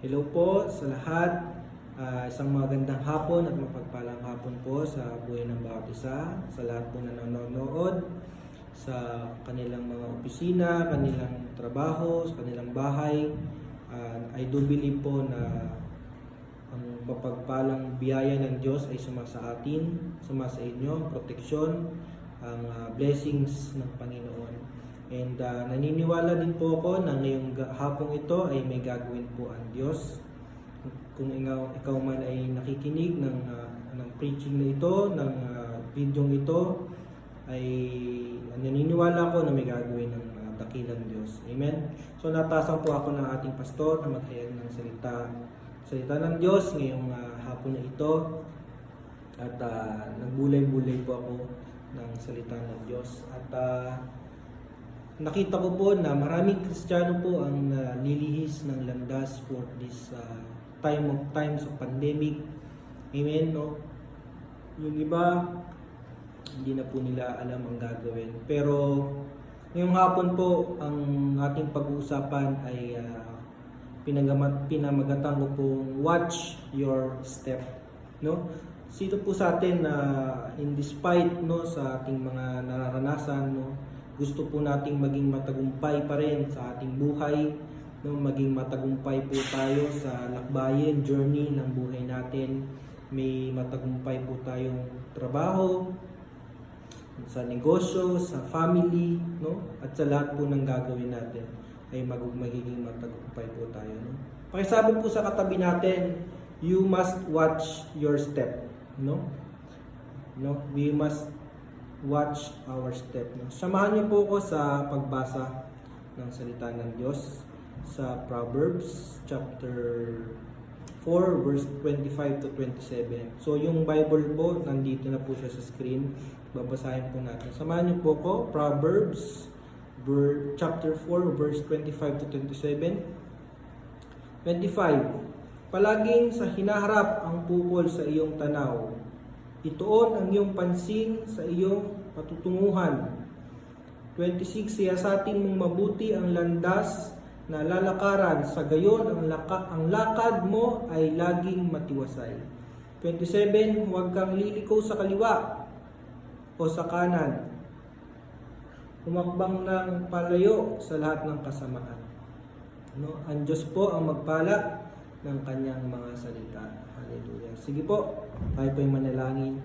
Hello po sa lahat. Isang magandang hapon at mapagpalang hapon po sa buhay ng bawat isa, sa lahat po na nanonood, sa kanilang mga opisina, kanilang trabaho, sa kanilang bahay. I do believe po na ang mapagpalang biyaya ng Diyos ay sumasa atin, sumasa inyo, ang proteksyon, ang blessings ng Panginoon. And naniniwala din po ako na ngayong hapong ito ay may gagawin po ang Diyos. Kung ikaw man ay nakikinig ng preaching na ito, ng video ito, ay naniniwala ko na may gagawin ng dakilang Diyos. Amen? So natasan po ako ng ating pastor na maghayag ng salita ng Diyos ngayong hapon na ito. At nagbulay-bulay po ako ng salita ng Diyos. At nakita ko po na maraming Kristiyano po ang nilihis ng landas for this times of pandemic. Amen, no? Yung iba, hindi na po nila alam ang gagawin. Pero ngayong hapon po, ang ating pag-uusapan ay pinamagatan ko pong watch your step, no? Sino po sa atin na in despite no sa ating mga nararanasan, no, gusto po nating maging matagumpay pa rin sa ating buhay, no? Maging matagumpay po tayo sa lakbayin, journey ng buhay natin. May matagumpay po tayong trabaho, sa negosyo, sa family, no? At sa lahat po ng gagawin natin ay magiging matagumpay po tayo, no? Pakisabi po sa katabi natin, you must watch your step, no? We must watch our step. Samahan niyo po ko sa pagbasa ng salita ng Diyos sa Proverbs chapter 4 verse 25 to 27. So yung Bible po, nandito na po siya sa screen. Babasahin po natin. Samahan niyo po ko, Proverbs chapter 4 verse 25 to 27. 25. Palaging sa hinaharap ang pukol sa iyong tanaw. Ituon ang iyong pansin sa iyong patutunguhan. 26. Siyasatin mong mabuti ang landas na lalakaran, sa gayon ang lakad mo ay laging matiwasay. 27. Huwag kang liliko sa kaliwa o sa kanan. Humakbang ng palayo sa lahat ng kasamaan. No? Ang Diyos po ang magpala ng kanyang mga salita. Hallelujah. Sige po, tayo po yung manalangin.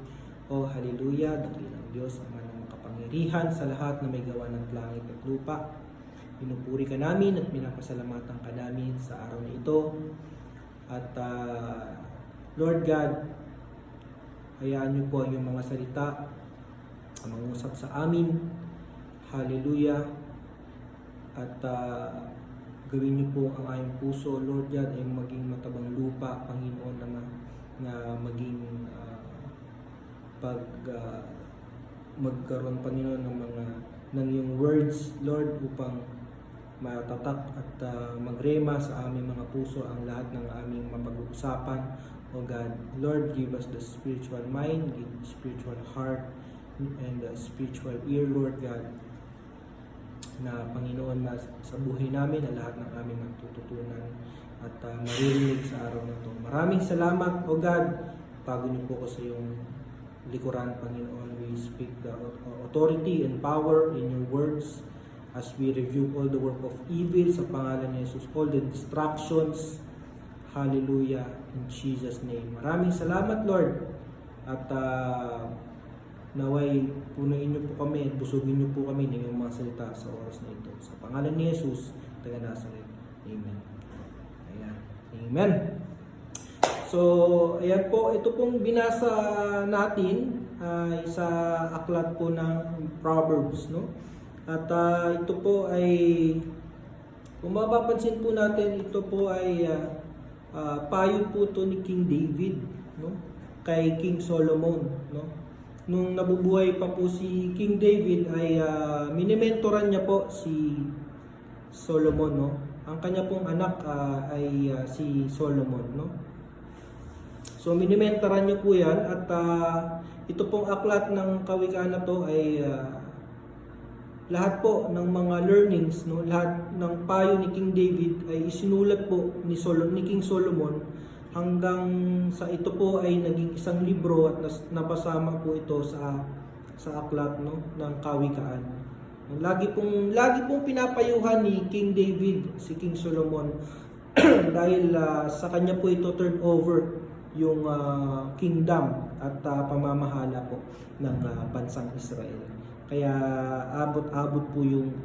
O hallelujah, dakilang Diyos, Ama ng makapangyarihan sa lahat na may gawa ng langit at lupa. Pinupuri ka namin at pinapasalamatan ka namin sa araw na ito. At Lord God, hayaan niyo po ang iyong mga salita ang mangusap sa amin. Hallelujah. At gawin niyo po ang aming puso, Lord God, ay maging matabang lupa, Panginoon naman, na maging magkaroon, Panginoon, ng iyong words, Lord, upang matatak at magrema sa aming mga puso ang lahat ng aming mapag-uusapan. O God, Lord, give us the spiritual mind, give spiritual heart, and the spiritual ear, Lord God, na Panginoon, na sa buhay namin na lahat ng aming matututunan at maririnig sa araw na ito. Maraming salamat, O God. Tago niyo po ko sa iyong likuran, Panginoon. We speak the authority and power in your words as we review all the work of evil sa pangalan ni Jesus, all the distractions. Hallelujah, in Jesus' name. Maraming salamat, Lord. At naway punuin niyo po kami at busugin niyo po kami ng iyong mga salita sa oras na ito. Sa pangalan ni Jesus, taga Nazaret. Amen. Ayan. Amen. So, ayan po, ito pong binasa natin ay sa aklat po ng Proverbs, no? At ito po ay, kung mapapansin po natin, ito po ay payo po to ni King David, no? Kay King Solomon, no? Nung nabubuhay pa po si King David ay minimentoran niya po si Solomon, no? Ang kanya pong anak ay si Solomon, no? So minimentoran niya po yan at ito pong aklat ng kawikaan na to ay lahat po ng mga learnings, no, lahat ng payo ni King David ay isinulat po ni King Solomon hanggang sa ito po ay naging isang libro at napasama po ito sa aklat, no, ng kawikaan. Lagi pong pinapayuhan ni King David si King Solomon dahil sa kanya po ito turn over yung kingdom at pamamahala po ng bansang Israel. Kaya abot-abot po yung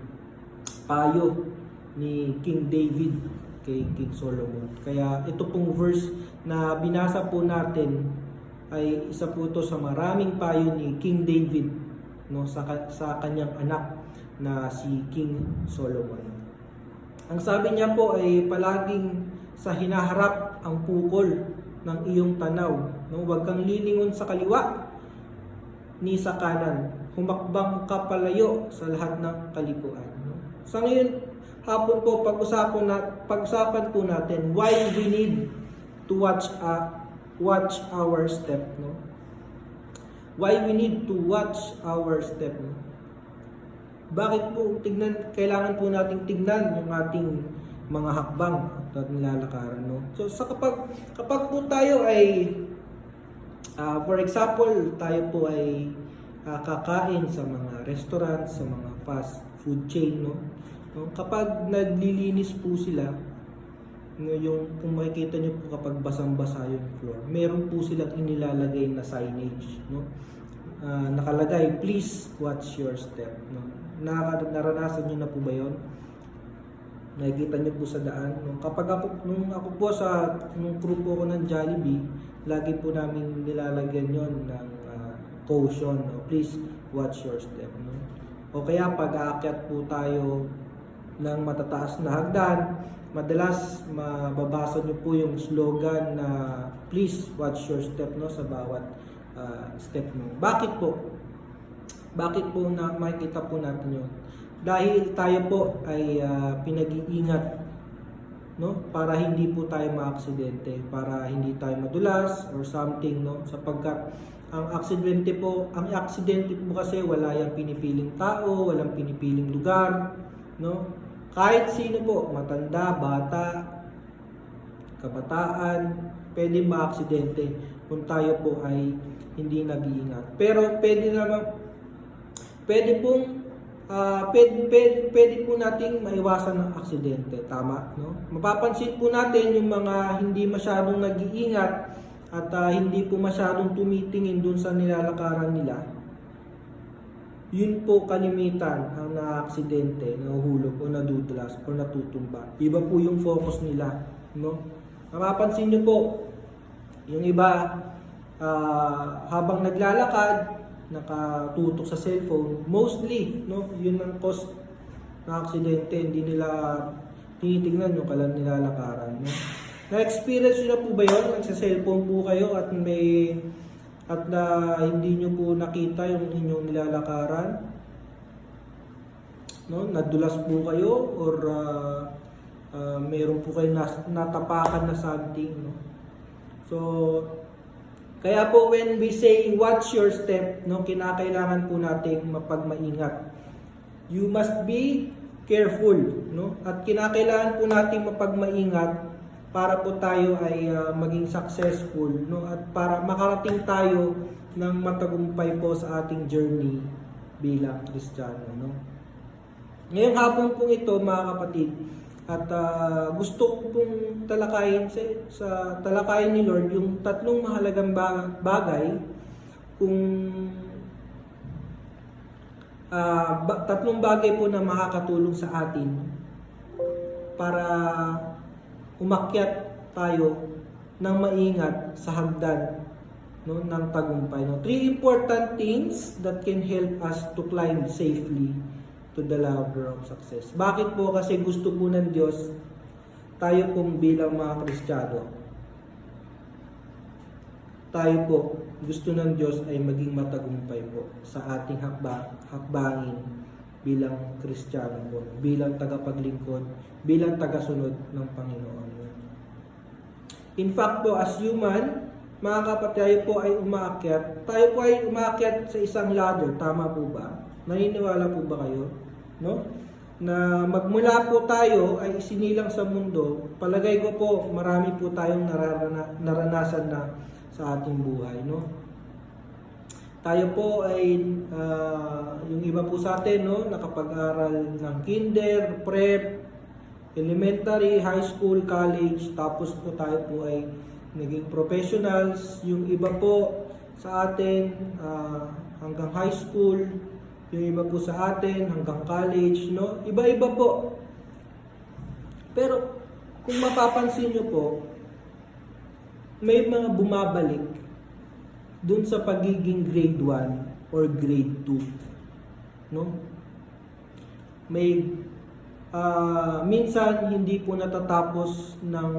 payo ni King David kay King Solomon. Kaya ito pong verse na binasa po natin ay isa po ito sa maraming payo ni King David, no, sa kanyang anak na si King Solomon. Ang sabi niya po ay palaging sa hinaharap ang pukol ng iyong tanaw, no? Huwag kang lilingon sa kaliwa ni sa kanan, humakbang ka palayo sa lahat ng kalikuan, no? Sa ngayon hapon po pag-usapan po natin why we need to watch our step, no? Why we need to watch our step, no? Bakit po kailangan po nating tignan yung ating mga hakbang at nilalakaran, no? So kapag po tayo ay for example, tayo po ay kakain sa mga restaurant, sa mga fast food chain, no? Kapag naglilinis po sila, no, yung kung makikita niyo po kapag basang-basa yung floor, meron po silang inilalagay na signage, no? Nakalagay, please watch your step, no? Naranasan niyo na po ba 'yon? Nakikita niyo po sa daan, no? Nung ako po nung crew po ko ng Jollibee, lagi po namin nilalagyan 'yon ng caution, no? Please watch your step, no? O kaya pag aakyat po tayo ng matataas na hagdan, madalas mababasa niyo po yung slogan na please watch your step, no, sa bawat step mo. Bakit po? Bakit po na makikita po natin yun? Dahil tayo po ay pinag-iingat, no, para hindi po tayo maaksidente, para hindi tayo madulas or something, no, sapagkat ang aksidente po kasi wala yang pinipiling tao, walang pinipiling lugar, no? Kahit sino po, matanda, bata, kabataan, pwede maaksidente kung tayo po ay hindi nag-iingat. Pero pwede po nating maiwasan ng aksidente, tama, no? Mapapansin po natin yung mga hindi masyadong nag-iingat at hindi po masyadong tumitingin dun sa nilalakaran nila. Yun po kalimitan ang na-aksidente, nahuhulog o nadudulas o natutumba. Iba po yung focus nila, no? Mapapansin niyo po yung iba habang naglalakad nakatutok sa cellphone, mostly, no, yun ang cause na aksidente, hindi nila tinitingnan yung nilalakaran, no? Na-experience nyo na po ba yun? Nagsa-cellphone po kayo at hindi nyo po nakita yung inyong nilalakaran, no? Nadulas po kayo or meron po kayo natapakan na something, no? So kaya po when we say watch your step, no, kinakailangan po nating mapagmaingat. You must be careful, no? At kinakailangan po nating mapagmaingat para po tayo ay maging successful, no? At para makarating tayo ng matagumpay po sa ating journey bilang Kristiyano, no? Ngayong hapon po ito, mga kapatid, at gusto ko pong talakayin sa talakayin ni Lord yung tatlong mahalagang bagay tatlong bagay po na makakatulong sa atin para umakyat tayo ng maingat sa hagdan, no, ng tagumpay, no? 3 important things that can help us to climb safely to the ladder of success. Bakit po? Kasi gusto po ng Diyos tayo pong bilang mga Kristiyano, tayo po, gusto ng Diyos ay maging matagumpay po sa ating hakbangin bilang Kristiyano po, bilang tagapaglingkod, bilang tagasunod ng Panginoon. In fact po, as human, mga kapatid, tayo po ay umaakyat sa isang ladder, tama po ba? Naniniwala po ba kayo? no? Na magmula po tayo ay isinilang sa mundo, palagay ko po marami po tayong naranasan na sa ating buhay, no? Tayo po ay yung iba po sa atin, no, nakapag-aral ng kinder, prep, elementary, high school, college, tapos po tayo po ay naging professionals. Yung iba po sa atin hanggang high school, yung iba po sa atin hanggang college, no? Iba-iba po. Pero kung mapapansin nyo po, may mga bumabalik dun sa pagiging grade 1 or grade 2, no? May minsan hindi po natatapos ng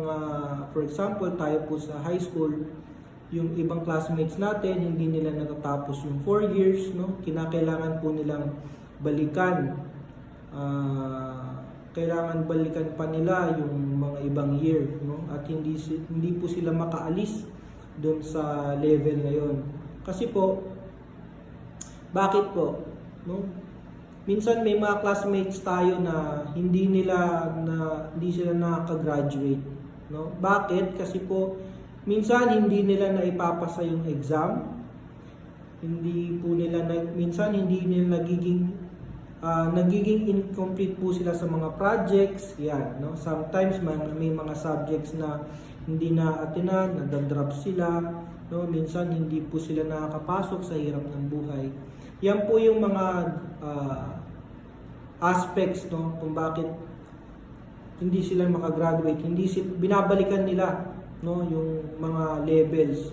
for example, tayo po sa high school, yung ibang classmates natin, hindi nila natatapos yung 4 years, no? Kinakailangan po nilang balikan. Kailangan balikan pa nila yung mga ibang year, no? At hindi po sila makaalis doon sa level na yon. Kasi po, bakit po? No? Minsan may mga classmates tayo na hindi sila nakaka-graduate, no? Bakit? Kasi po minsan hindi nila naipapasa yung exam. Minsan hindi nila nagiging incomplete po sila sa mga projects. Yan, no? Sometimes may mga subjects na hindi na-attenan, nadadrop sila, no? Minsan hindi po sila nakakapasok sa hirap ng buhay. Yan po yung mga aspects, no, kung bakit hindi sila makagraduate, binabalikan nila, no, yung mga levels,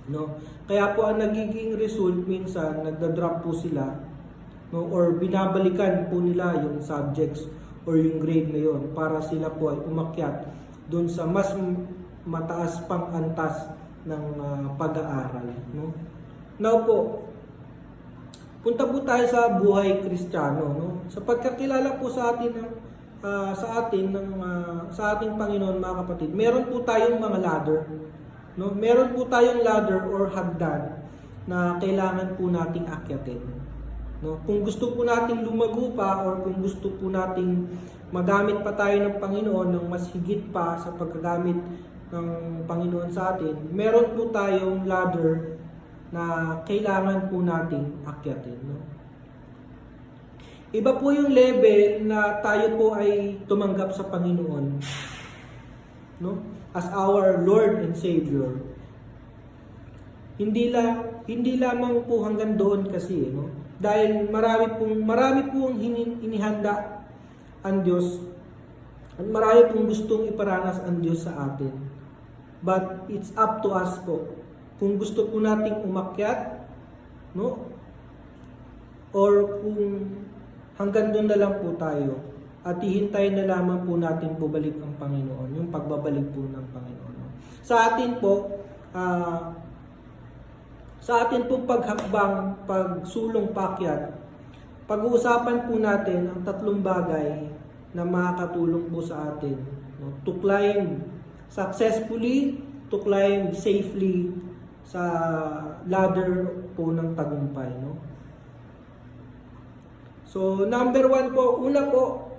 no. Kaya po ang nagiging result minsan nagda-drop po sila, no, or binabalikan po nila yung subjects or yung grade na yon para sila po ay umakyat doon sa mas mataas pang antas ng pag-aaral, no. Now po, punta po tayo sa buhay Kristiyano, no. Sa pagkakilala po sa ating Panginoon, mga kapatid, meron po tayong mga ladder, no? Meron po tayong ladder or hagdan na kailangan po nating akyatin, no? Kung gusto po nating lumago pa or kung gusto po nating magamit pa tayo ng Panginoon ng mas higit pa sa paggagamit ng Panginoon sa atin, meron po tayong ladder na kailangan po nating akyatin, no? Iba po yung level na tayo po ay tumanggap sa Panginoon, no? As our Lord and Savior. Hindi lamang po hanggang doon kasi, no? Dahil marami pong inihanda ang Diyos at marami pong gustong iparanas ang Diyos sa atin. But it's up to us po. Kung gusto po nating umakyat, no? Or kung hanggang doon na lang po tayo at hihintayin na lamang po natin bumalik ang Panginoon, yung pagbabalik po ng Panginoon. Sa atin po paghakbang, pagsulong pakyat, pag-uusapan po natin ang tatlong bagay na makakatulong po sa atin, no? To climb successfully, to climb safely sa ladder po ng tagumpay, no? So, number 1 po, una po,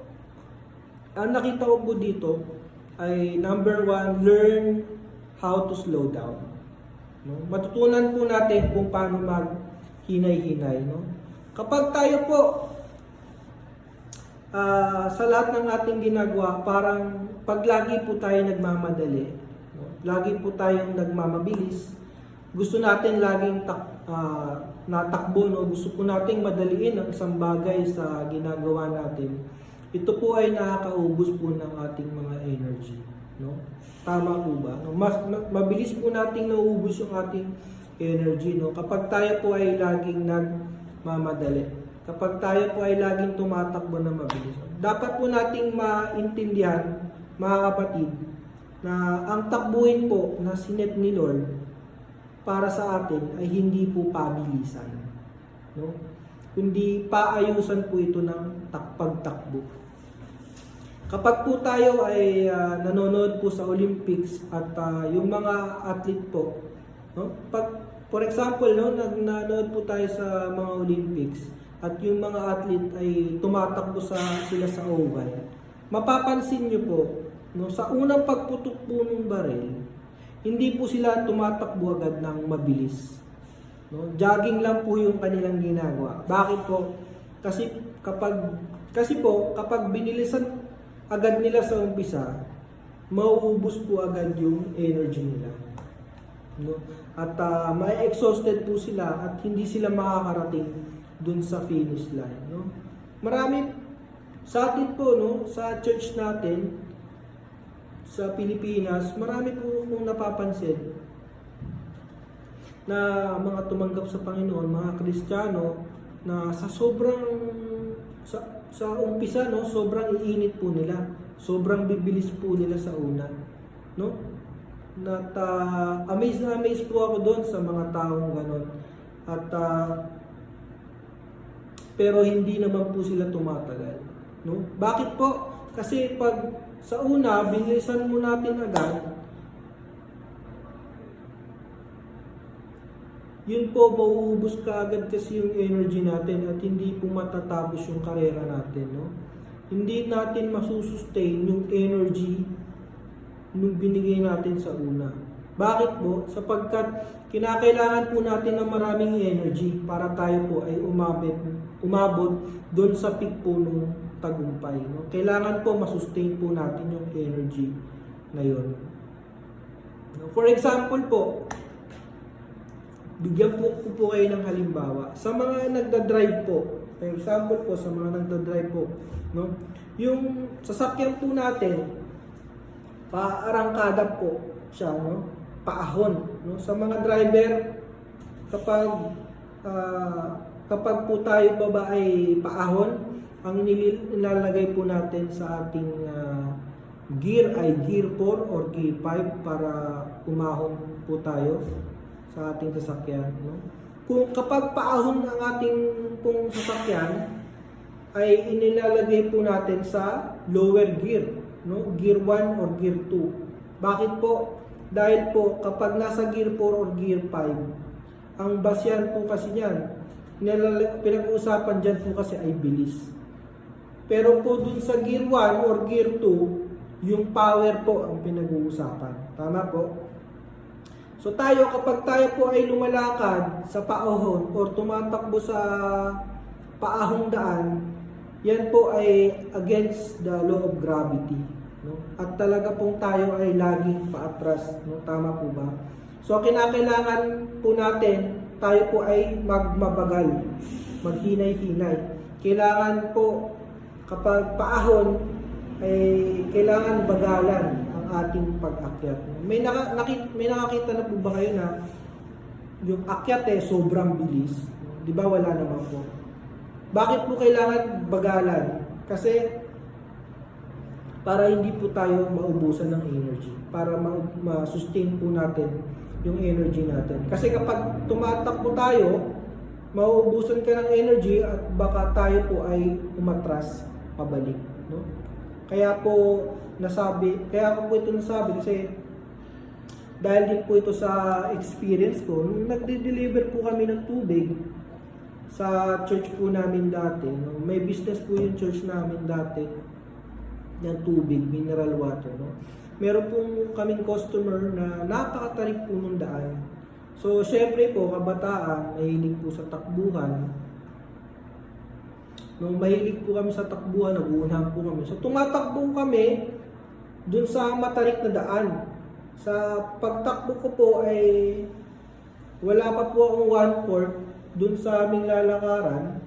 ang nakita ko po dito ay number 1, learn how to slow down, no? Matutunan po natin kung paano maghinay-hinay, no? Kapag tayo po sa lahat ng ating ginagawa, parang pag lagi po tayo nagmamadali, no? Lagi po tayong nagmamabilis, gusto natin laging natakbo, no? Gusto po nating madaliin ang isang bagay sa ginagawa natin. Ito po ay nakakaubos po ng ating mga energy, no? Tama po ba? No? Mabilis po nating nauubos yung ating energy, no? Kapag tayo po ay laging nagmamadali, kapag tayo po ay laging tumatakbo na mabilis. Dapat po nating maintindihan, mga kapatid, na ang takbuhin po na sinet ni Lord para sa atin ay hindi po pabilisan, no? Kundi paayusan po ito ng pagtakbo. Kapag po tayo ay nanonood po sa Olympics at yung mga athlete po, no? For example, no, nanonood po tayo sa mga Olympics at yung mga athlete ay tumatakbo sila sa oval, mapapansin nyo po, no, sa unang pagputok po ng baril, hindi po sila tumatakbo agad ng mabilis. No? Jogging lang po yung kanilang ginagawa. Bakit po? Kasi kapag binilisan agad nila sa umpisa, mauubos po agad yung energy nila. No? At ma-exhausted po sila at hindi sila makakarating dun sa finish line. No? Marami sa atin po, no, sa church natin, sa Pilipinas, marami po kung napapansin na mga tumanggap sa Panginoon, mga Kristiyano, na sa umpisa, no, sobrang iinit po nila, sobrang bibilis po nila sa una, no? Amazed na amazed po ako doon sa mga taong ganon. At pero hindi naman po sila tumatagal, no? Bakit po? Kasi pag sa una, binilisan mo natin agad, yun po, mauubos ka agad kasi yung energy natin at hindi po matatapos yung karera natin, no? Hindi natin masusustain yung energy nung binigay natin sa una. Bakit po? Sapagkat kinakailangan po natin ng maraming energy para tayo po ay umabot doon sa peak po nung tagumpay. No? Kailangan po masustain po natin yung energy na yun. For example po, bigyan po kayo ng halimbawa. Sa mga nagda-drive po, for example po, sa mga nagda-drive po, no? Yung sasakyan po natin, paarangkada po siya, no? Paahon. No? Sa mga driver, kapag po tayo baba ay paahon, ang nilalagay po natin sa ating gear ay gear 4 or gear 5 para umahon po tayo sa ating sasakyan. No? Kung kapag paahon ang ating pong sasakyan, ay inilalagay po natin sa lower gear, no? Gear 1 or gear 2. Bakit po? Dahil po kapag nasa gear 4 or gear 5, ang basyan po kasi niyan, pinag-uusapan dyan po kasi ay bilis. Pero po dun sa gear 1 or gear 2, yung power po ang pinag-uusapan. Tama po? So kapag tayo po ay lumalakad sa paahon or tumatakbo sa paahong daan, yan po ay against the law of gravity. No? At talaga pong tayo ay laging paatras. No? Tama po ba? So kinakailangan po natin, tayo po ay magmabagal, maghinay-hinay. Kailangan po, kapag paahon, ay kailangan bagalan ang ating pag-akyat. May nakakita na po ba kayo na yung akyat sobrang bilis? Di ba wala naman po? Bakit po kailangan bagalan? Kasi para hindi po tayo maubusan ng energy. Para ma-sustain po natin yung energy natin. Kasi kapag tumatakbo tayo, mauubusan ka ng energy at baka tayo po ay umatras pabalik, no? Kaya ko po ito nasabi kasi dahil din po ito sa experience ko, nung nagde-deliver po kami ng tubig sa church po namin dati, no? May business po yung church namin dati ng tubig, mineral water, no? Meron po kaming customer na napakatarik po ng daan. So, syempre po, kabataan, mahilig po sa takbuhan. Nung mahilig po kami sa takbuhan, naguunahan po kami. So, tumatakbo kami dun sa matarik na daan. Sa pagtakbo ko po ay wala pa po akong 1/4 dun sa aming lalakaran,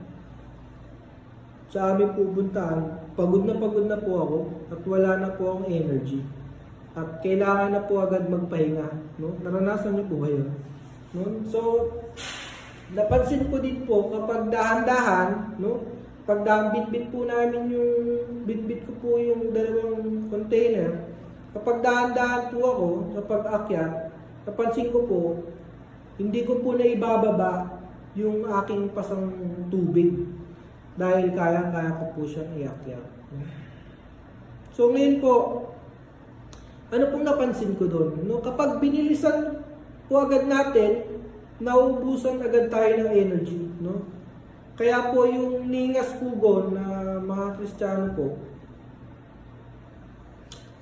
sa aming pupuntahan. Pagod na po ako at wala na po akong energy. At kailangan na po agad magpahinga. No? Naranasan niyo po kayo. No? So, napansin ko din po kapag dahan-dahan, no? Pag bitbit po namin bitbit ko po yung dalawang container, kapag dahan-dahan po ako sa pag-akyat, napansin ko po, hindi ko po na ibababa yung aking pasang tubig dahil kaya ko po siyang iakyat. So ngayon po, ano pong napansin ko doon? No? Kapag binilisan po agad natin, nauubusan agad tayo ng energy. No? Kaya po yung ningas pugon na mga Kristiyano po,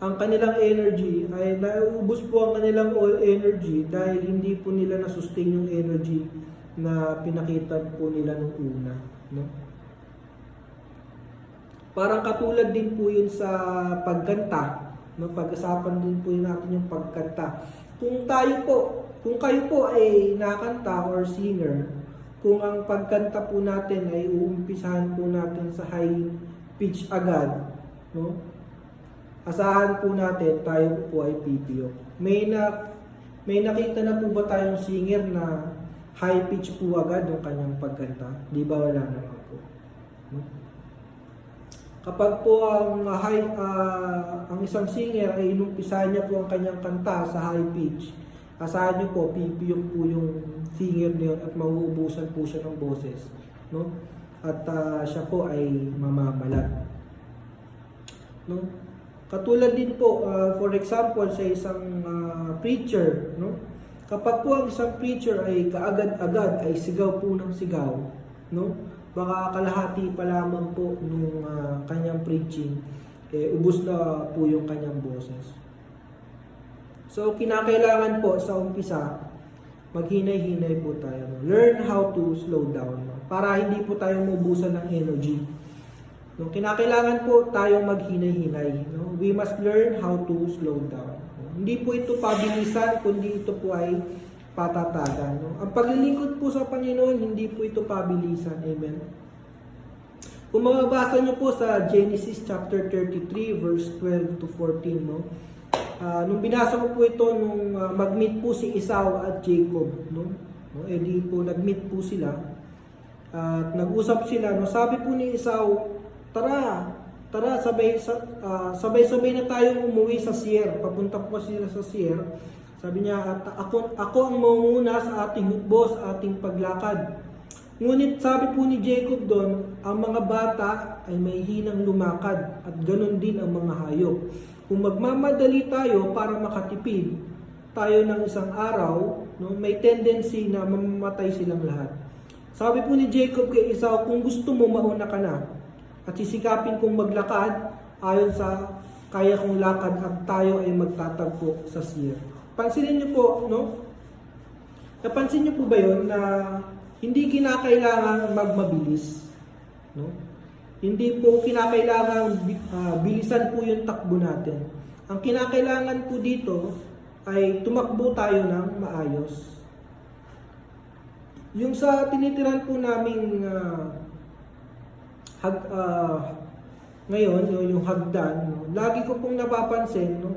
ang kanilang energy ay nauubos po ang kanilang all energy dahil hindi po nila na-sustain yung energy na pinakita po nila nung una, no? Parang katulad din po yun sa pagkanta, no? Pag-usapan din po yun natin yung pagkanta. Kung kayo po ay nakanta or singer, kung ang pagkanta po natin ay uumpisahan po natin sa high pitch agad, no? Asahan po natin tayo po ay pipiyok. May nakita na po ba tayong singer na high pitch po agad yung kanyang pagkanta? Di ba wala naman po? Kapag po ang isang singer ay inumpisahan niya po ang kanyang kanta sa high pitch, asahan niyo po pipiyok po yung singer niyo at mauubusan po siya ng boses, no? At siya po ay mamamalat, no? Katulad din po, for example, sa isang preacher, no? Kapag po ang isang preacher ay kaagad-agad ay sigaw po ng sigaw, no? Baka kalahati pa lamang po nung kanyang preaching, ubos na po yung kanyang boses. So, kinakailangan po sa umpisa, maghinay-hinay po tayo. No? Learn how to slow down, no? Para hindi po tayo maubusan ng energy. No, kinakailangan po tayong maghinay-hinay. No? We must learn how to slow down. No? Hindi po ito pabilisan, kundi ito po ay patatagan. No? Ang paglilingkod po sa Panginoon, hindi po ito pabilisan. Amen? Kung mababasa nyo po sa Genesis chapter 33, verse 12 to 14, no? Nung binasa ko po ito, nung mag-meet po si Esau at Jacob, no? Di po nag-meet po sila. At nag-usap sila. No? Sabi po ni Esau, Tara, sabay-sabay na tayong umuwi sa Seir. Papunta po sila sa Seir. Sabi niya, at ako ang mangunguna sa ating hukbo, sa ating paglakad. Ngunit sabi po ni Jacob doon, ang mga bata ay may hinang lumakad at ganun din ang mga hayop. Kung magmamadali tayo para makatipid tayo ng isang araw, no, may tendency na mamamatay silang lahat. Sabi po ni Jacob kay Esau, kung gusto mo, mauna ka na. At sisikapin kong maglakad ayon sa kaya kong lakad at tayo ay magtatagpo sa Seir. Pansinin niyo po, no? Napansin niyo po ba yun na hindi kinakailangan magmabilis, no? Hindi po kinakailangan bilisan po yung takbo natin. Ang kinakailangan po dito ay tumakbo tayo ng maayos. Yung sa tinitiran po naming ngayon, yung hagdan, no? Lagi ko pong napapansin, no?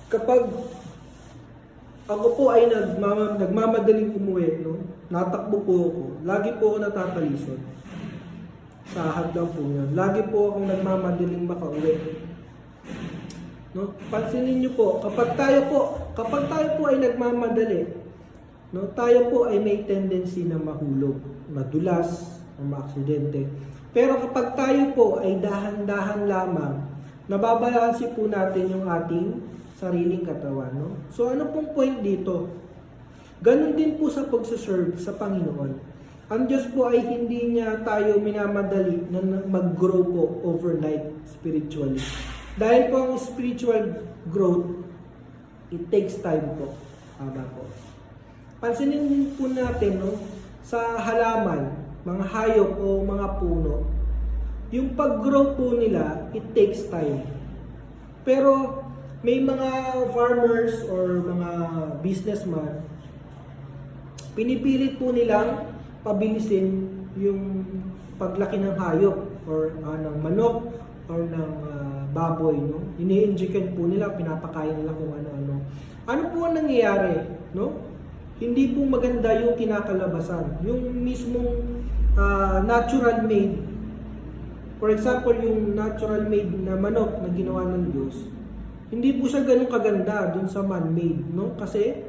Kapag ako po ay nagmamadaling umuwi, no? Natakbo po ako, lagi po ako natatalisod sa hagdan po yan. Lagi po akong nagmamadaling makauwi, no? Pansinin niyo po, kapag tayo po ay nagmamadali, no? Tayo po ay may tendency na mahulog, madulas, o maaksidente. Pero kapag tayo po ay dahan-dahan lamang, nababalanse po natin yung ating sariling katawan, no? So ano pong point dito? Ganon din po sa pagsaserve sa Panginoon. Ang Diyos po ay hindi niya tayo minamadali na mag-grow po overnight spiritually. Dahil po ang spiritual growth, it takes time po. Tama po. Pansinin po natin, no? Sa halaman, mga hayop o mga puno, yung pag-grow po nila, it takes time. Pero may mga farmers or mga businessman, pinipilit po nilang pabilisin yung paglaki ng hayop or ng manok or ng baboy, no? Ini-inject po nila, pinapakain nila kung ano-ano. Ano po ang nangyayari, no? Hindi po maganda yung kinakalabasan. Yung mismong natural made, for example, yung natural made na manok na ginawa ng Diyos, hindi po siya ganun kaganda dun sa man-made, no? Kasi,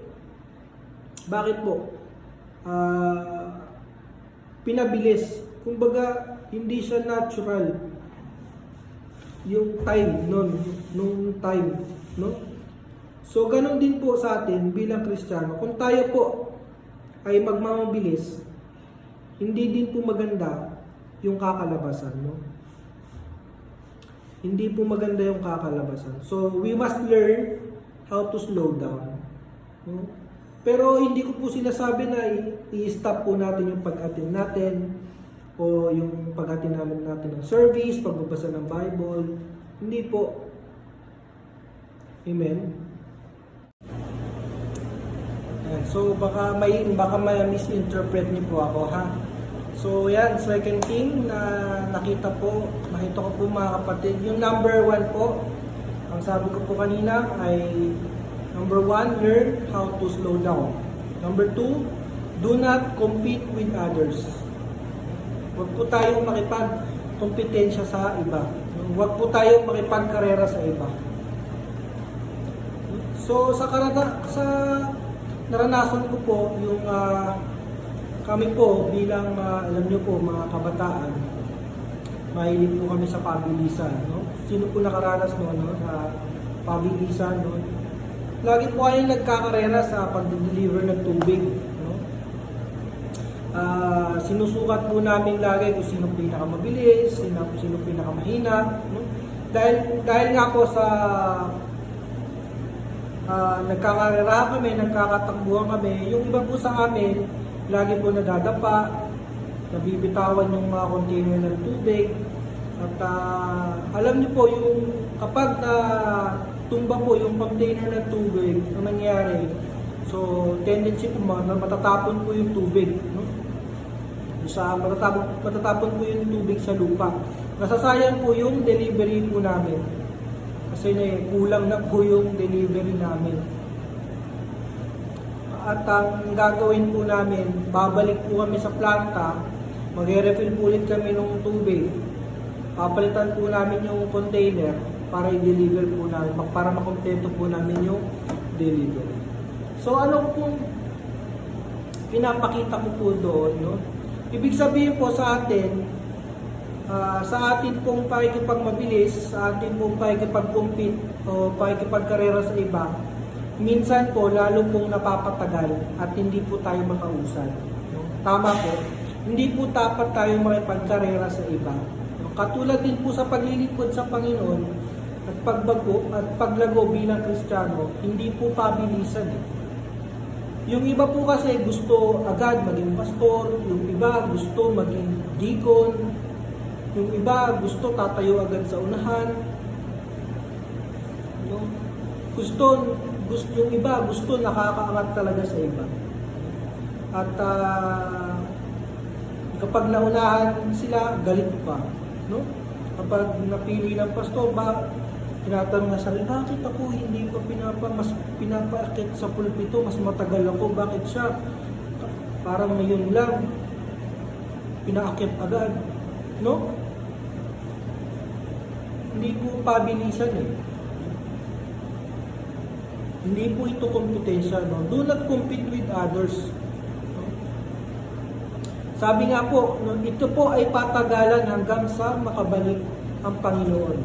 bakit po? Pinabilis. Kumbaga, hindi siya natural yung time nung time, no? So, ganun din po sa atin bilang Kristiyano. Kung tayo po ay magmamabilis, hindi din po maganda yung kakalabasan, no? Hindi po maganda yung kakalabasan. So, we must learn how to slow down. No? Pero hindi ko po sinasabi na i-stop po natin yung pag-attend natin o yung pag-attend natin ng service, pagbabasa ng Bible. Hindi po. Amen? Ayan. So, baka may misinterpret niyo po ako, ha? So, yan, second thing na nakita ko po mga kapatid, yung number 1 po, ang sabi ko po kanina ay number 1, learn how to slow down. Number 2, do not compete with others. Huwag po tayong makipag-kompetensya sa iba. Huwag po tayong makipagkarera sa iba. So, sa naranasan ko po, yung kami po bilang alam nyo po mga kabataan, mahilig po kami sa pabilisan, no? Sino po nakaranas no sa pabilisan, no? Lagi po kayong nagkakarera sa pag-deliver ng tubig, no? Sinusukat po namin lagi kung sino pinakamabilis, sino pinakamahina, no? Dahil nga po sa nagkakarera kami, nagkakatakbuhan kami, yung iba po sa amin lagi po nadadapa, nabibitawan yung mga container ng tubig. At alam niyo po, yung kapag tumba po yung container ng tubig, ang nangyari, so tendency po na matatapon po yung tubig. No? Matatapon po yung tubig sa lupa. Nasasayang po yung delivery po namin. Kasi kulang na po yung delivery namin. At ang gagawin po namin, babalik po kami sa planta, mag-refill po ulit kami ng tubig, papalitan po namin yung container para i-deliver po namin, para makompleto po namin yung delivery. So ano pong pinapakita ko po doon, no? Ibig sabihin po sa atin pong pakikipagmabilis, sa atin pong pakikipag-compete o pakikipagkarera sa iba, minsan po lalo pong napapatagal at hindi po tayo makausad. Tama po, hindi po dapat tayo makipagkarera sa iba. Katulad din po sa paglilingkod sa Panginoon at paglago bilang Kristiyano, hindi po pabilisan. Yung iba po kasi gusto agad maging pastor, yung iba gusto maging deacon, yung iba gusto tatayo agad sa unahan. Yung iba gusto nakakaangat talaga sa iba. At kapag naunahan sila, galit pa, no? Kapag napili ng pastor, tinatanong na sarili, bakit ako hindi ko pinapaakit sa pulpito, mas matagal ako, bakit siya? Parang ngayon lang, pinaakit agad, no? Hindi po pabilisan eh. Hindi po ito kompetensya, no? Do not compete with others. No? Sabi nga po, no, ito po ay patagalan hanggang sa makabalik ang Panginoon.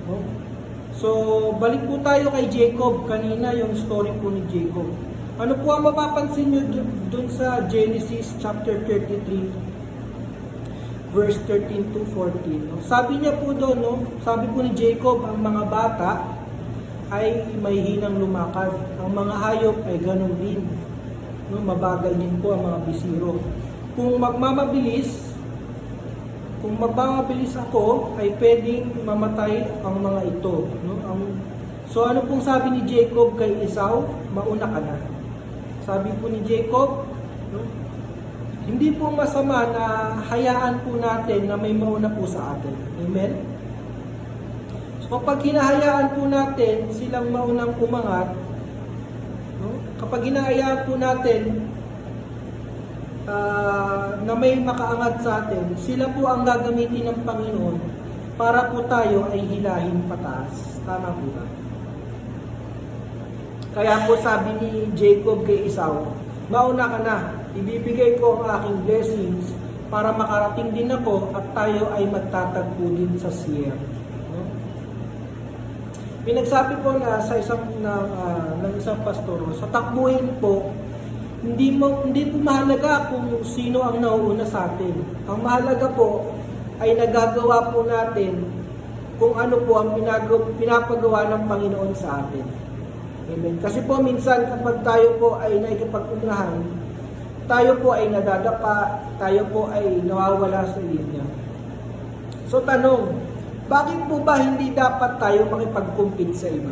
No? So, balik po tayo kay Jacob. Kanina yung story po ni Jacob. Ano po ang mapapansin nyo dun sa Genesis chapter 33, verse 13 to 14. No? Sabi niya po doon, no? Sabi po ni Jacob, ang mga bata ay may hinang lumakad. Ang mga hayop ay ganun din. No, mabagal din po ang mga bisiro. Kung magmamabilis ako, ay pwedeng mamatay ang mga ito. No? So ano pong sabi ni Jacob kay Esau? Mauna ka na. Sabi po ni Jacob, no? Hindi po masama na hayaan po natin na may mauna po sa atin. Amen? Kapag hinahayaan po natin silang maunang umangat, no? Kapag hinahayaan po natin na may makaangat sa atin, sila po ang gagamitin ng Panginoon para po tayo ay hilahin pataas. Tama po ba? Kaya po sabi ni Jacob kay Esau, mauna ka na, ibibigay ko ang aking blessings para makarating din ako at tayo ay magtatagpo din sa Seir. Pinagsabi po na sa ng isang pastor, sa takbuhin po hindi po mahalaga kung sino ang nauuna sa atin. Ang mahalaga po ay nagagawa po natin kung ano po ang pinapagawa ng Panginoon sa atin. Amen. Kasi po minsan kapag tayo po ay nakikipag-unahan, tayo po ay nadadapa, tayo po ay nawawala sa linya. So tanong, bakit po ba hindi dapat tayo makipag-compete sa iba?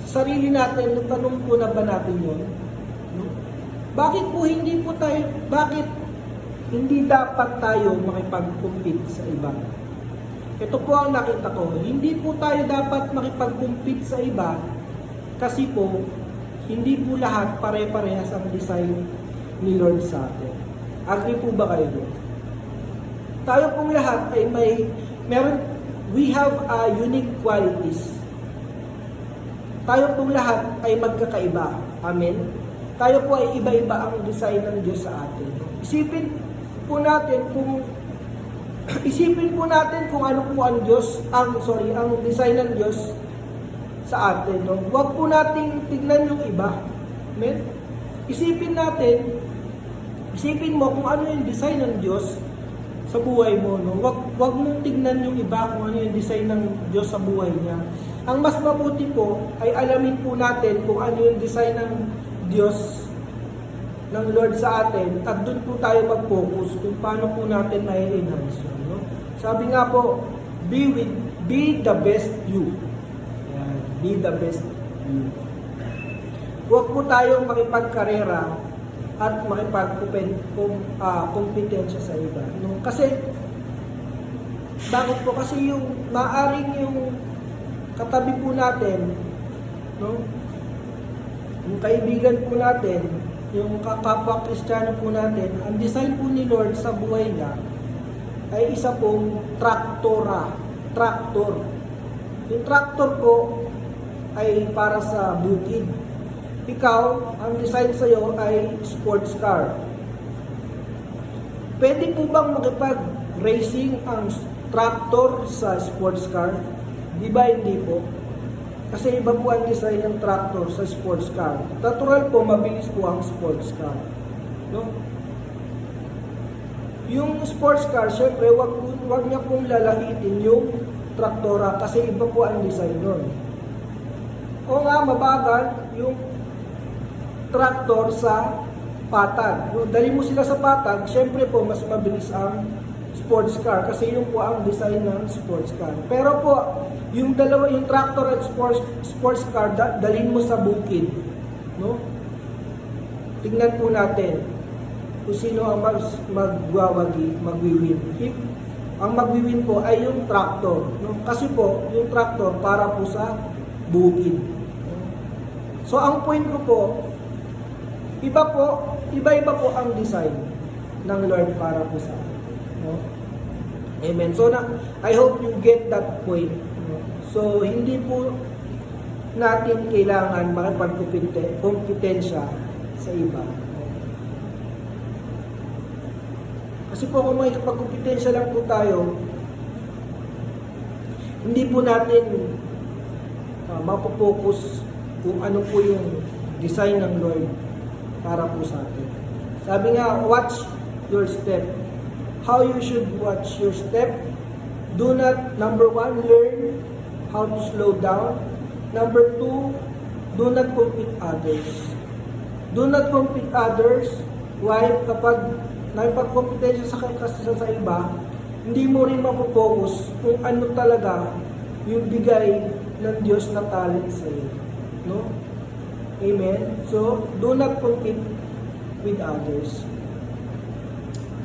Sa sarili natin, natanong po na ba natin yun? No? Bakit hindi dapat tayo makipag-compete sa iba? Ito po ang nakita ko, hindi po tayo dapat makipag-compete sa iba kasi po, hindi po lahat pare-parehas ang design ni Lord sa atin. Agree po ba kayo doon? Tayo pong lahat ay we have unique qualities. Tayo pong lahat ay magkakaiba. Amen? Tayo po ay iba-iba ang design ng Diyos sa atin. Isipin po natin kung ano po ang design ng Diyos sa atin. No? Huwag po nating tignan yung iba. Amen? Isipin mo kung ano yung design ng Diyos sa buhay mo. No? Huwag mong tignan yung iba kung ano yung design ng Diyos sa buhay niya. Ang mas mabuti po ay alamin po natin kung ano yung design ng Diyos ng Lord sa atin at doon po tayo mag-focus kung paano po natin mai-enhance yun. No? Sabi nga po, be the best you. Yan, be the best you. Huwag po tayong makipagkarera at makipag-kompetensya sa iba. No? Kasi, bakit po? Kasi maaring yung katabi po natin, no? Yung kaibigan po natin, yung kapwa Kristiyano po natin, ang design po ni Lord sa buhay niya ay isa pong traktor. Yung traktor po ay para sa bukid. Ikaw, ang design sa iyo ay sports car. Pwede po bang makipag-racing ang traktor sa sports car? Di ba hindi po? Kasi iba po ang design ng tractor sa sports car. Natural po, mabilis po ang sports car. No? Yung sports car, syempre, wag niya pong lalahitin yung traktora kasi iba po ang design nun. O nga, mabagal yung traktor sa patag. No? Dali mo sila sa patag, syempre po, mas mabilis ang sports car kasi yun po ang design ng sports car. Pero po, yung tractor at sports car, dalhin mo sa bukid. No? Tingnan po natin kung sino ang magwiwin. Ang magwiwin po ay yung tractor. No? Kasi po, yung tractor para po sa bukid. So, ang point ko po, iba-iba po ang design ng Lord para po sa atin. No? Amen. So, I hope you get that point. So, hindi po natin kailangan makipagkompetensya sa iba. Kasi po kung makipagkompetensya lang po tayo, hindi po natin mapopokus kung ano po yung design ng Lord para po sa atin. Sabi nga, watch your step. How you should watch your step? Do not, number 1, learn how to slow down. Number 2, do not compete others. Do not compete others. Why? Kapag nakipagkompetensya sa iba, hindi mo rin mapofocus kung ano talaga yung bigay ng Diyos na talent sa iyo. No? Amen? So, do not compete with others.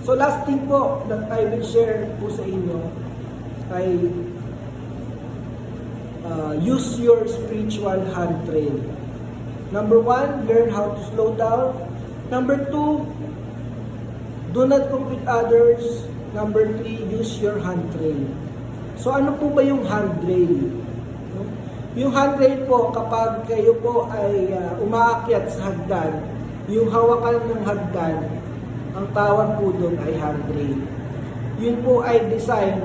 So, last thing po that I will share po sa inyo ay use your spiritual handrail. Number 1, learn how to slow down. Number 2, do not compete others. Number 3, use your handrail. So ano po ba yung handrail? Yung handrail po, kapag kayo po ay umaakyat sa hagdan, yung hawakan ng hagdan, ang tawag po doon ay handrail. Yun po ay design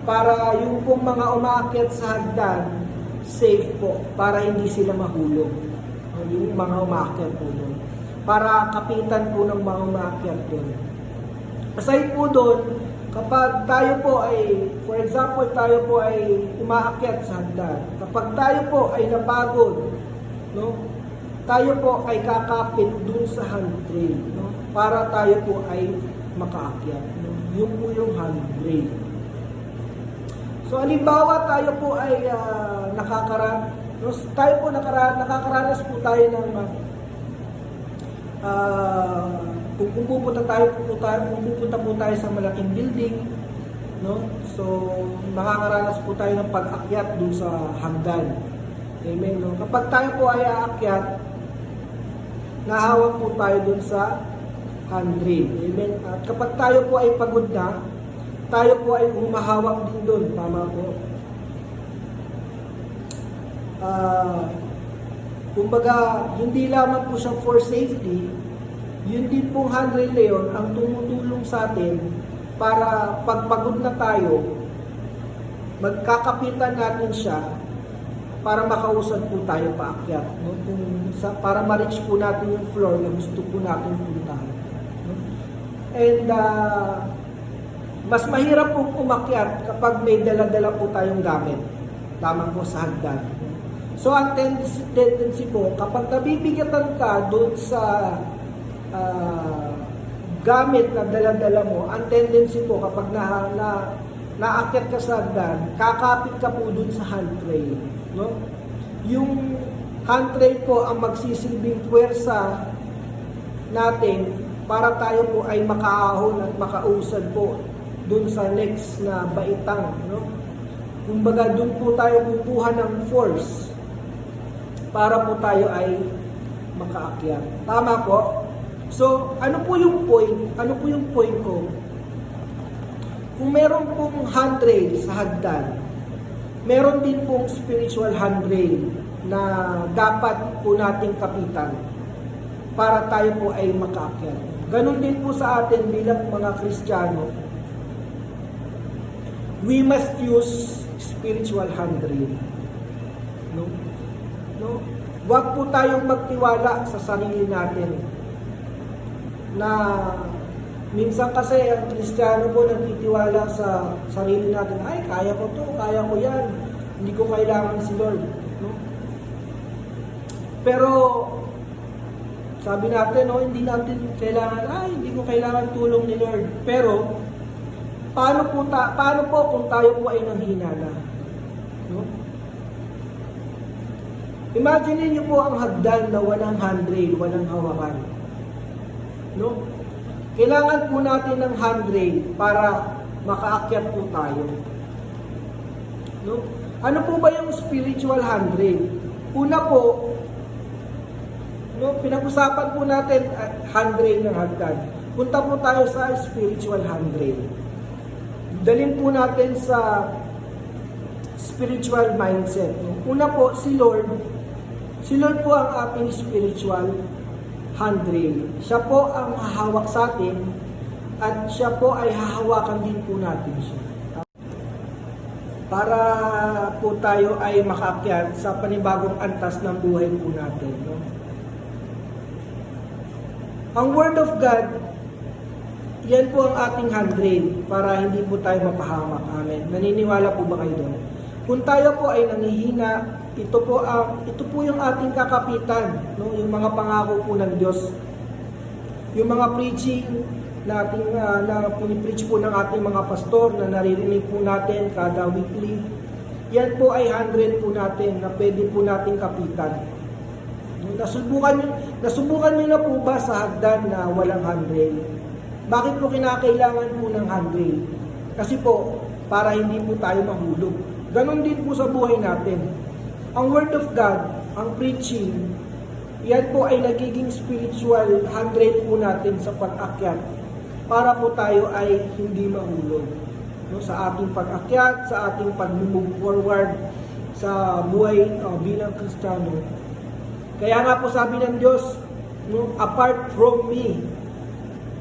para yung pong mga umaakyat sa hagdan, safe po, para hindi sila mahulog. yung mga umaakyat po doon. Para kapitan po ng mga umaakyat doon. Aside po doon, kapag tayo po ay, for example, tayo po ay umaakyat sa hagdan. Kapag tayo po ay napagod, no? Tayo po ay kakapit dun sa handrail, no? Para tayo po ay makaakyat. No? Yun po yung handrail. So, halimbawa tayo po ay nakakaranas po tayo ng kung pupunta po tayo sa malaking building, no? So, makakaranas po tayo ng pag-akyat dun sa hagdan. Amen, no? Kapag tayo po ay aakyat, nahawak po tayo dun sa handrail. Amen. At kapag tayo po ay pagod na, tayo po ay humahawak din dun. Tama po. Kumbaga, hindi lamang po siya for safety, yun din pong handrail na yun ang tumutulong sa atin para pagpagod na tayo, magkakapitan natin siya para makausad po tayo paakyat, no? Para ma-reach po natin yung floor na gusto po natin puntahan, no? And mas mahirap po umakyat kapag may dala-dala po tayong gamit, tama po sa hagdan. So ang tendency po, kapag nabibigatan ka doon sa gamit na dala-dala mo, ang tendency po kapag naakyat ka sa hagdan, kakapit ka po doon sa handrail, no? Yung handrail po ang magsisilbing puwersa natin para tayo po ay makaahon at makausad po doon sa next na baitang, no? Kumbaga doon po tayo kukuha ng force para po tayo ay makaakyat. Tama po? So, ano po yung point? Ano po yung point ko? Kung meron pong handrail sa hagdan, meron din pong spiritual handrail na dapat po nating kapitan para tayo po ay makaakyat. Ganon din po sa atin bilang mga Kristiyano. We must use spiritual handrail. No? No? Huwag po tayong magtiwala sa sarili natin na minsan kasi ang Kristiyano po nagtitiwala sa sarili natin, ay kaya ko to, kaya ko yan, hindi ko kailangan si Lord, no? Pero sabi natin, no, hindi natin kailangan, hindi ko kailangan tulong ni Lord. Pero paano po kung tayo po ay nanghina na, no? Imagine niyo po ang hagdan na walang handrail, walang hawakan, no? Kailangan po natin ng handrail para makaakyat po tayo, no? Ano po ba yung spiritual handrail? Una po, no, pinag-usapan po natin handrail ng hagdan. Punta po tayo sa spiritual handrail. Dalhin po natin sa spiritual mindset. Una po, si Lord po ang ating spiritual handrail. Siya po ang hahawak sa atin at siya po ay hahawakan din po natin siya. Para po tayo ay makaakyat sa panibagong antas ng buhay po natin. No? Ang Word of God, yan po ang ating handrail para hindi po tayo mapahamak. Amen. Naniniwala po ba kayo doon? Kung tayo po ay nangihina, ito po yung ating kakapitan, no? Yung mga pangako po ng Diyos. Yung mga preaching na pinipreach po ng ating mga pastor na naririnig po natin kada weekly. Yan po ay handrail po natin na pwede po nating kapitan. Nasubukan niyo na po ba sa hagdan na walang handrail? Bakit po kinakailangan po ng handrail? Kasi po, para hindi po tayo mahulog. Ganon din po sa buhay natin. Ang Word of God, ang preaching, yan po ay nagiging spiritual handrail po natin sa pag-akyat para po tayo ay hindi mahulog. No, sa ating pag-akyat, sa ating pag-move forward sa buhay bilang Kristiyano. Kaya nga po sabi ng Diyos, no, apart from me,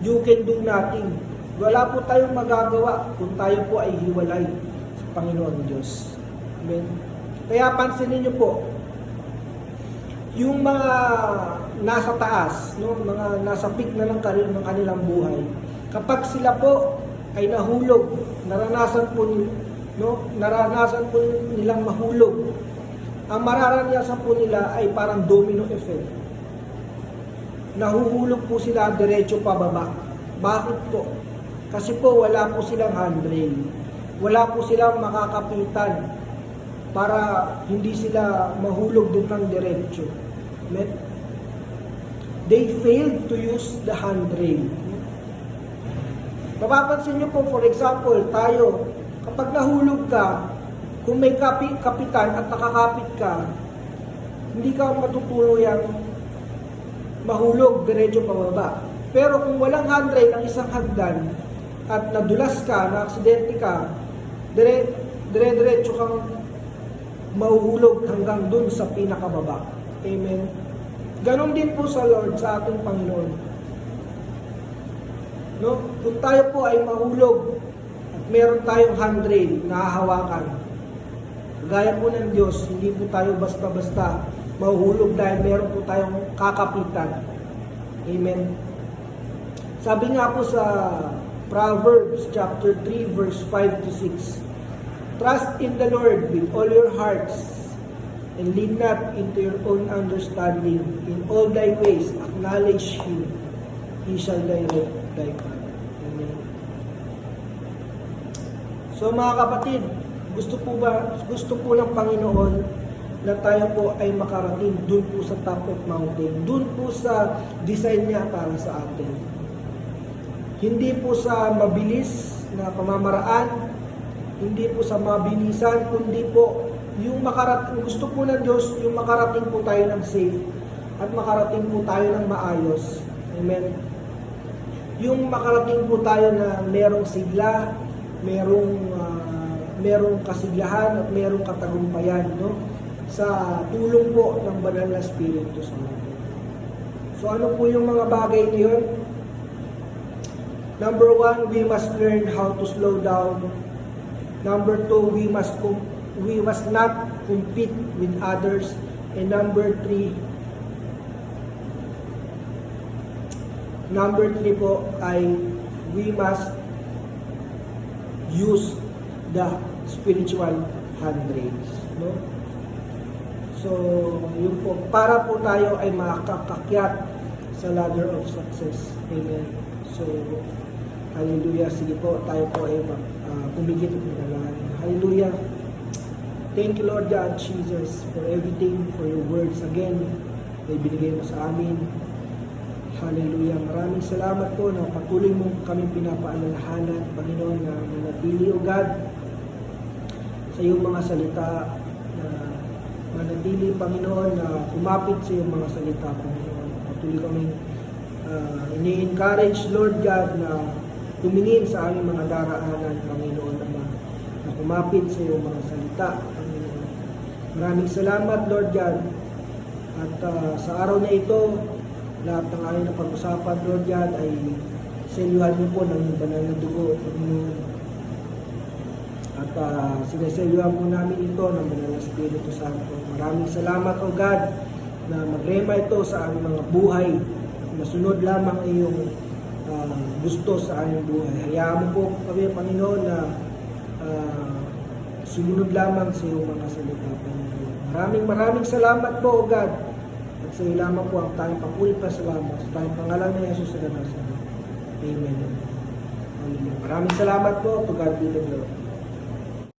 you can do nothing. Wala po tayong magagawa kung tayo po ay hiwalay sa Panginoon Diyos. Amen. Kaya pansinin niyo po, yung mga nasa taas, no, mga nasa peak na ng karir ng kanilang buhay, kapag sila po ay nahulog, naranasan po nilang mahulog, ang mararanasan po nila ay parang domino effect. Nahuhulog po sila diretso pababa. Bakit po? Kasi po wala po silang handrail. Wala po silang makakapitan para hindi sila mahulog doon ng diretso. They failed to use the handrail. Mapapansin nyo po, for example, tayo, kapag nahulog ka, kung may kapitan at nakakapit ka, hindi ka matutuluyang mahulog diretso pababa. Pero kung walang handrail ang isang hagdan at nadulas ka, na-aksidente ka, dire-diretso kang mahuhulog hanggang dun sa pinakababa. Amen. Ganon din po sa Lord, sa ating Panginoon. No? Kung tayo po ay mahulog at meron tayong handrail na hahawakan, gaya po ng Diyos, hindi po tayo basta-basta mahuhulog dahil meron po tayong kakapitan. Amen. Sabi nga po sa Proverbs chapter 3 verse 5 to 6, trust in the Lord with all your hearts and lean not into your own understanding. In all thy ways acknowledge Him, He shall direct thy path. Amen. So mga kapatid, gusto po ng Panginoon na tayo po ay makarating dun po sa top of mountain, dun po sa design niya para sa atin. Hindi po sa mabilis na pamamaraan, hindi po sa mabilisan, kundi po yung makarating, gusto po ng Diyos, yung makarating po tayo ng safe at makarating po tayo ng maayos. Amen. Yung makarating po tayo na merong sigla, merong kasiglahan at merong katagumpayan, no? Sa tulong po ng Banal na Espiritu sa atin. So ano po yung mga bagay niyon? Number 1, we must learn how to slow down. Number 2, we must not compete with others. And number 3 po ay we must use the spiritual handrails, no? So, yun po, para po tayo ay makakakyat sa ladder of success. Amen. So, hallelujah. Sige po, tayo po ay pumigit at manalangin. Hallelujah. Thank you, Lord God Jesus, for everything, for your words again na ibinigay mo sa amin. Hallelujah. Maraming salamat po na patuloy mo kami pinapaalalahanan, Panginoon, na manatili, O God, sa iyong mga salita, na manatili, Panginoon, na kumapit sa iyong mga salita, Panginoon. Patuloy kami ini-encourage, Lord God, na tumingin sa aming mga daraanan, Panginoon, na kumapit sa iyong mga salita, Panginoon. Maraming salamat, Lord God. At sa araw na ito, lahat ng aming napag-usapan, Lord God, ay selyuhan niyo po ng banal na dugo, Panginoon. At sinaselyuhan po namin ito ng Banal na Espiritu Santo. Maraming salamat, O God, na magrema ito sa aming mga buhay. Masunod lamang iyong gusto sa aming buhay. Hayaan mo po kami, Panginoon, na sumunod lamang sa iyong mga salita, Panginoon. Maraming salamat po, O God. At sa iyo lamang po ang tayong papuri pa salamat. Sa tayong pangalan na Jesus sa Nazaret. Amen. Maraming salamat po. To God be the glory.